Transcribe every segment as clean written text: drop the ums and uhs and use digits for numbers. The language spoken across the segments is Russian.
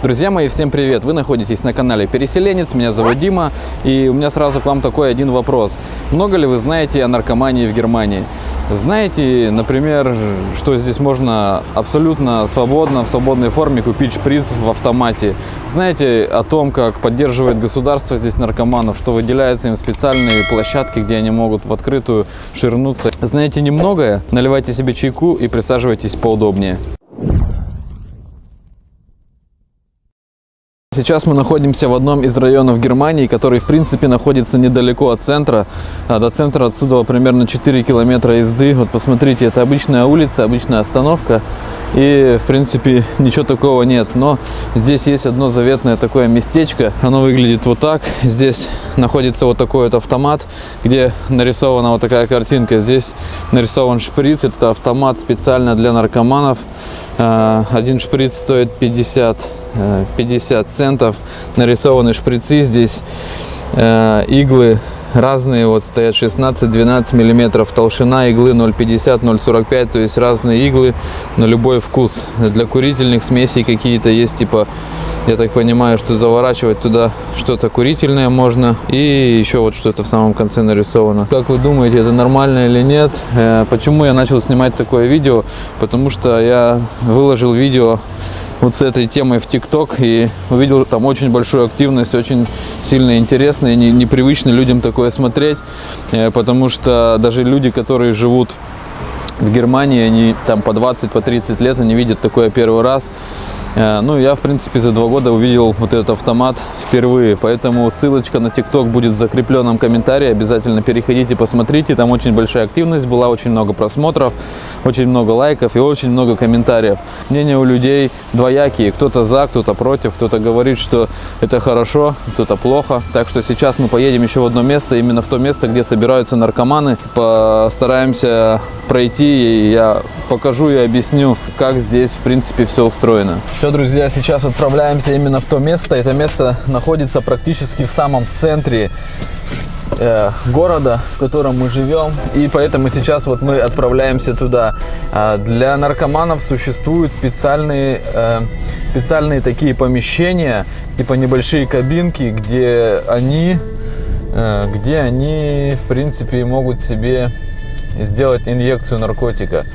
Друзья мои, всем привет! Вы находитесь на канале Переселенец, меня зовут Дима, и у меня сразу к вам такой один вопрос. Много ли вы знаете о наркомании в Германии? Знаете, например, что здесь можно абсолютно свободно, в свободной форме купить шприц в автомате? Знаете о том, как поддерживает государство здесь наркоманов, что выделяются им специальные площадки, где они могут в открытую ширнуться? Знаете немногое? Наливайте себе чайку и присаживайтесь поудобнее. Сейчас мы находимся в одном из районов Германии, который в принципе находится недалеко от центра. До центра отсюда примерно 4 километра езды. Вот посмотрите, это обычная улица, обычная остановка. И в принципе ничего такого нет. Но здесь есть одно заветное такое местечко. Оно выглядит вот так. Здесь находится вот такой вот автомат, где нарисована вот такая картинка. Здесь нарисован шприц. Это автомат специально для наркоманов. Один шприц стоит 50 центов. Нарисованы шприцы, здесь иглы разные, вот стоят 16-12 миллиметров толщина, иглы 0,50, 0,45, то есть разные иглы на любой вкус. Для курительных смесей какие-то есть, типа, я так понимаю, что заворачивать туда что-то курительное можно. И еще вот что-то в самом конце нарисовано. Как вы думаете, это нормально или нет? Почему я начал снимать такое видео? Потому что я выложил видео вот с этой темой в ТикТок и увидел там очень большую активность, очень сильно интересно и непривычно людям такое смотреть, потому что даже люди, которые живут в Германии, они там по 20, по 30 лет, они видят такое первый раз. Ну, я, в принципе, за 2 года увидел вот этот автомат впервые, поэтому ссылочка на ТикТок будет в закрепленном комментарии, обязательно переходите, посмотрите, там очень большая активность была, очень много просмотров, очень много лайков и очень много комментариев. Мнения у людей двоякие, кто-то за, кто-то против, кто-то говорит, что это хорошо, кто-то плохо. Так что сейчас мы поедем еще в одно место, именно в то место, где собираются наркоманы, постараемся пройти, и я покажу и объясню, как здесь, в принципе, все устроено. Все, друзья, сейчас отправляемся именно в то место. Это место находится практически в самом центре города, в котором мы живем, и поэтому сейчас вот мы отправляемся туда. Для наркоманов существуют специальные такие помещения, типа небольшие кабинки, где они в принципе могут себе сделать инъекцию наркотика.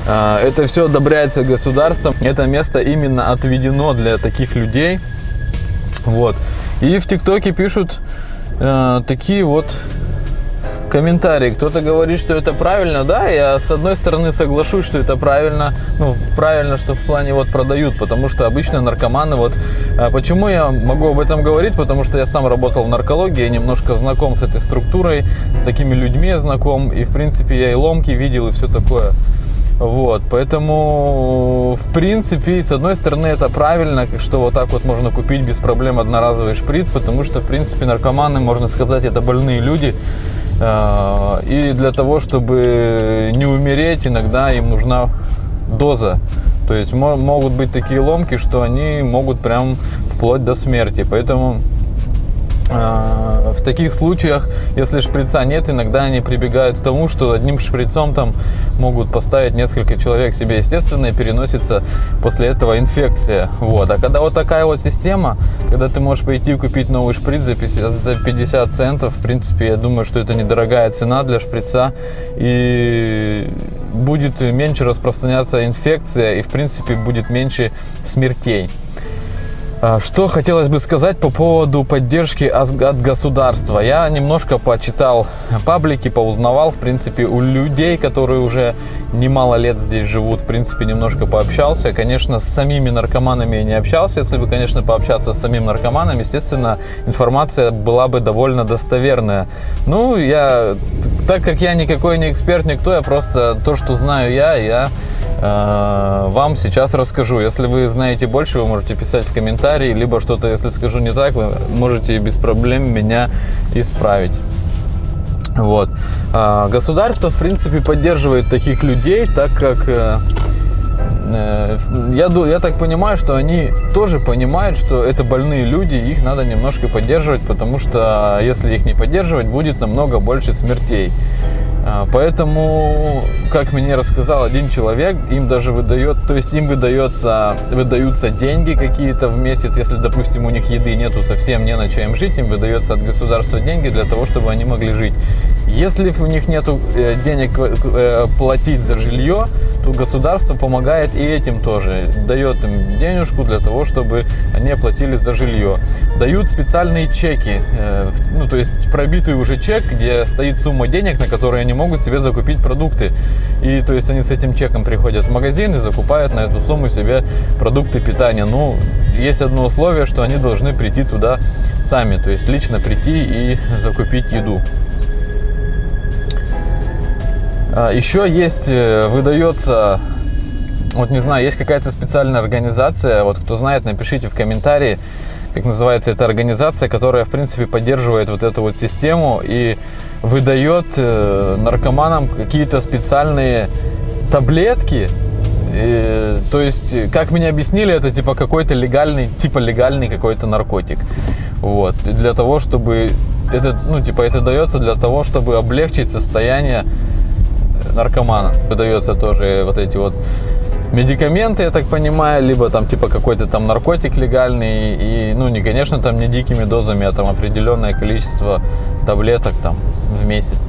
Это все одобряется государством. Это место именно отведено для таких людей. Вот. И в ТикТоке пишут такие вот комментарии. Кто-то говорит, что это правильно. Да, я с одной стороны соглашусь, что это правильно. Ну, правильно, что в плане вот продают, потому что обычно наркоманы вот... Почему я могу об этом говорить? Потому что я сам работал в наркологии, я немножко знаком с этой структурой, с такими людьми я знаком, и в принципе я и ломки видел, и все такое. Вот, поэтому, в принципе, с одной стороны, это правильно, что вот так вот можно купить без проблем одноразовый шприц, потому что, в принципе, наркоманы, можно сказать, это больные люди, и для того, чтобы не умереть, иногда им нужна доза, то есть могут быть такие ломки, что они могут прям вплоть до смерти, поэтому... В таких случаях, если шприца нет, иногда они прибегают к тому, что одним шприцом там могут поставить несколько человек себе, естественно, и переносится после этого инфекция. Вот. А когда вот такая вот система, когда ты можешь пойти и купить новый шприц за 50 центов, в принципе, я думаю, что это недорогая цена для шприца, и будет меньше распространяться инфекция, и, в принципе, будет меньше смертей. Что хотелось бы сказать по поводу поддержки от государства. Я немножко почитал паблики, поузнавал, в принципе, у людей, которые уже немало лет здесь живут, в принципе, немножко пообщался. Конечно, с самими наркоманами я не общался. Если бы, конечно, пообщаться с самим наркоманом, естественно, информация была бы довольно достоверная. Ну, так как я никакой не эксперт, никто, я просто то, что знаю я вам сейчас расскажу. Если вы знаете больше, вы можете писать в комментарии, либо что-то, если скажу не так, вы можете без проблем меня исправить. Вот. Государство, в принципе, поддерживает таких людей, так как я так понимаю, что они тоже понимают, что это больные люди, их надо немножко поддерживать, потому что если их не поддерживать, будет намного больше смертей. Поэтому как мне рассказал один человек, им даже выдаются деньги какие-то в месяц, если, допустим, у них еды нету, совсем не на чем жить, им выдается от государства деньги для того, чтобы они могли жить. Если у них нету денег платить за жилье, то государство помогает и этим тоже. Дает им денежку для того, чтобы они оплатили за жилье. Дают специальные чеки, то есть пробитый уже чек, где стоит сумма денег, на которые они могут себе закупить продукты. И то есть они с этим чеком приходят в магазин и закупают на эту сумму себе продукты питания. Ну, есть одно условие, что они должны прийти туда сами, то есть лично прийти и закупить еду. Еще есть, выдается, вот не знаю, есть какая-то специальная организация, вот кто знает, напишите в комментарии, как называется эта организация, которая, в принципе, поддерживает вот эту вот систему и выдает наркоманам какие-то специальные таблетки. То есть, как мне объяснили, это типа какой-то легальный какой-то наркотик. Вот. И для того, чтобы это дается для того, чтобы облегчить состояние наркомана. Выдается тоже вот эти вот медикаменты, я так понимаю, либо там типа какой-то там наркотик легальный, и не, конечно, там не дикими дозами, а там определенное количество таблеток там в месяц.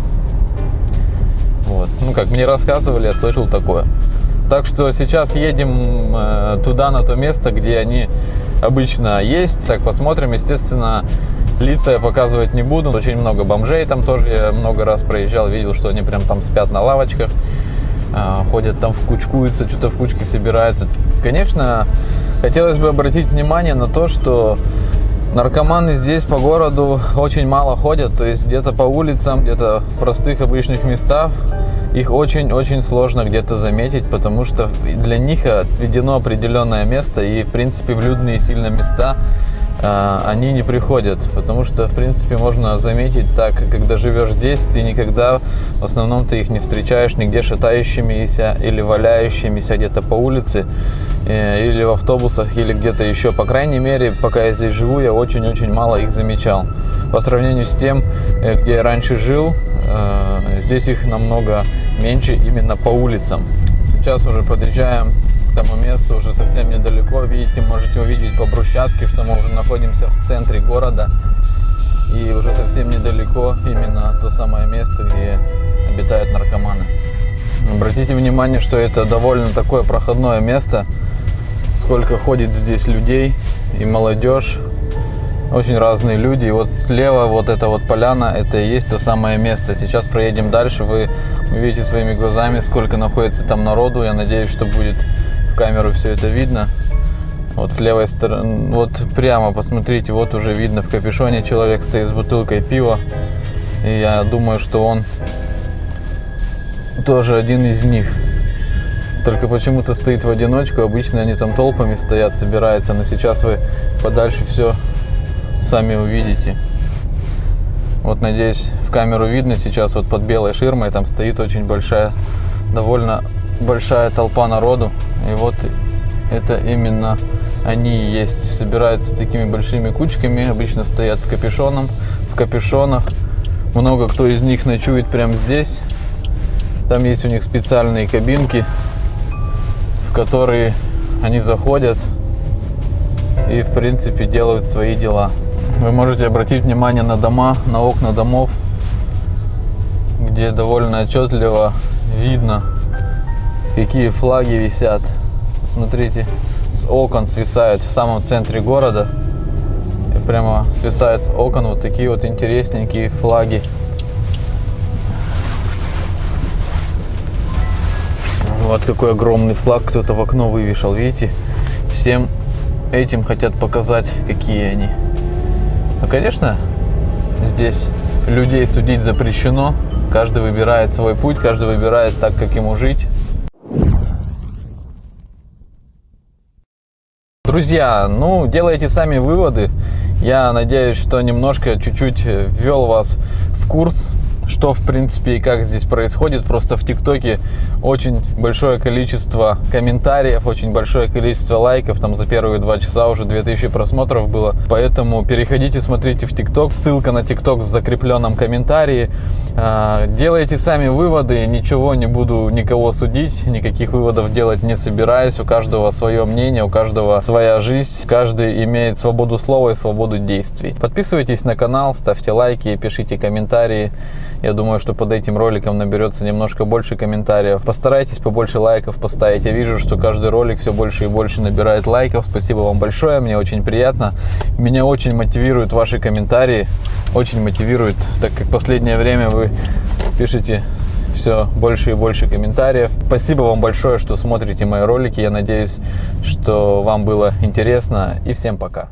Вот. Как мне рассказывали, я слышал такое. Так что сейчас едем туда, на то место, где они обычно есть. Так, посмотрим, естественно. Лица я показывать не буду. Очень много бомжей там тоже. Я много раз проезжал, видел, что они прям там спят на лавочках. Ходят там, кучкуются, что-то в кучке собираются. Конечно, хотелось бы обратить внимание на то, что наркоманы здесь по городу очень мало ходят. То есть где-то по улицам, где-то в простых обычных местах их очень-очень сложно где-то заметить, потому что для них отведено определенное место, и в принципе в людные сильно места они не приходят, потому что, в принципе, можно заметить так, когда живешь здесь, ты никогда, в основном, ты их не встречаешь нигде шатающимися или валяющимися где-то по улице, или в автобусах, или где-то еще. По крайней мере, пока я здесь живу, я очень-очень мало их замечал. По сравнению с тем, где я раньше жил, здесь их намного меньше именно по улицам. Сейчас уже подъезжаем к тому месту, уже совсем недалеко. Видите, можете увидеть по брусчатке, что мы уже находимся в центре города. И уже совсем недалеко именно то самое место, где обитают наркоманы. Обратите внимание, что это довольно такое проходное место. Сколько ходит здесь людей и молодежь. Очень разные люди. И вот слева вот эта вот поляна, это и есть то самое место. Сейчас проедем дальше, вы увидите своими глазами, сколько находится там народу. Я надеюсь, что будет в камеру все это видно. Вот с левой стороны, вот прямо посмотрите, вот уже видно в капюшоне человек стоит с бутылкой пива. И я думаю, что он тоже один из них. Только почему-то стоит в одиночку. Обычно они там толпами стоят, собираются. Но сейчас вы подальше все сами увидите. Вот, надеюсь, в камеру видно сейчас. Вот под белой ширмой там стоит очень большая, довольно большая толпа народу. И вот это именно они и есть. Собираются такими большими кучками. Обычно стоят в капюшонах. Много кто из них ночует прямо здесь. Там есть у них специальные кабинки, в которые они заходят и, в принципе, делают свои дела. Вы можете обратить внимание на дома, на окна домов, где довольно отчетливо видно, какие флаги висят. Смотрите, с окон свисают в самом центре города. И прямо свисают с окон вот такие вот интересненькие флаги. Вот какой огромный флаг кто-то в окно вывешал, видите? Всем этим хотят показать, какие они. Ну, конечно, здесь людей судить запрещено. Каждый выбирает свой путь, каждый выбирает так, как ему жить. Друзья, делайте сами выводы. Я надеюсь, что немножко, чуть-чуть ввел вас в курс что в принципе и как здесь происходит. Просто в ТикТоке очень большое количество комментариев, очень большое количество лайков. Там за первые 2 часа уже 2000 просмотров было. Поэтому переходите, смотрите в ТикТок. Ссылка на ТикТок в закрепленном комментарии. Делайте сами выводы. Ничего не буду никого судить. Никаких выводов делать не собираюсь. У каждого свое мнение, у каждого своя жизнь. Каждый имеет свободу слова и свободу действий. Подписывайтесь на канал, ставьте лайки, пишите комментарии. Я думаю, что под этим роликом наберется немножко больше комментариев. Постарайтесь побольше лайков поставить. Я вижу, что каждый ролик все больше и больше набирает лайков. Спасибо вам большое, мне очень приятно. Меня очень мотивируют ваши комментарии. Очень мотивирует, так как в последнее время вы пишете все больше и больше комментариев. Спасибо вам большое, что смотрите мои ролики. Я надеюсь, что вам было интересно. И всем пока.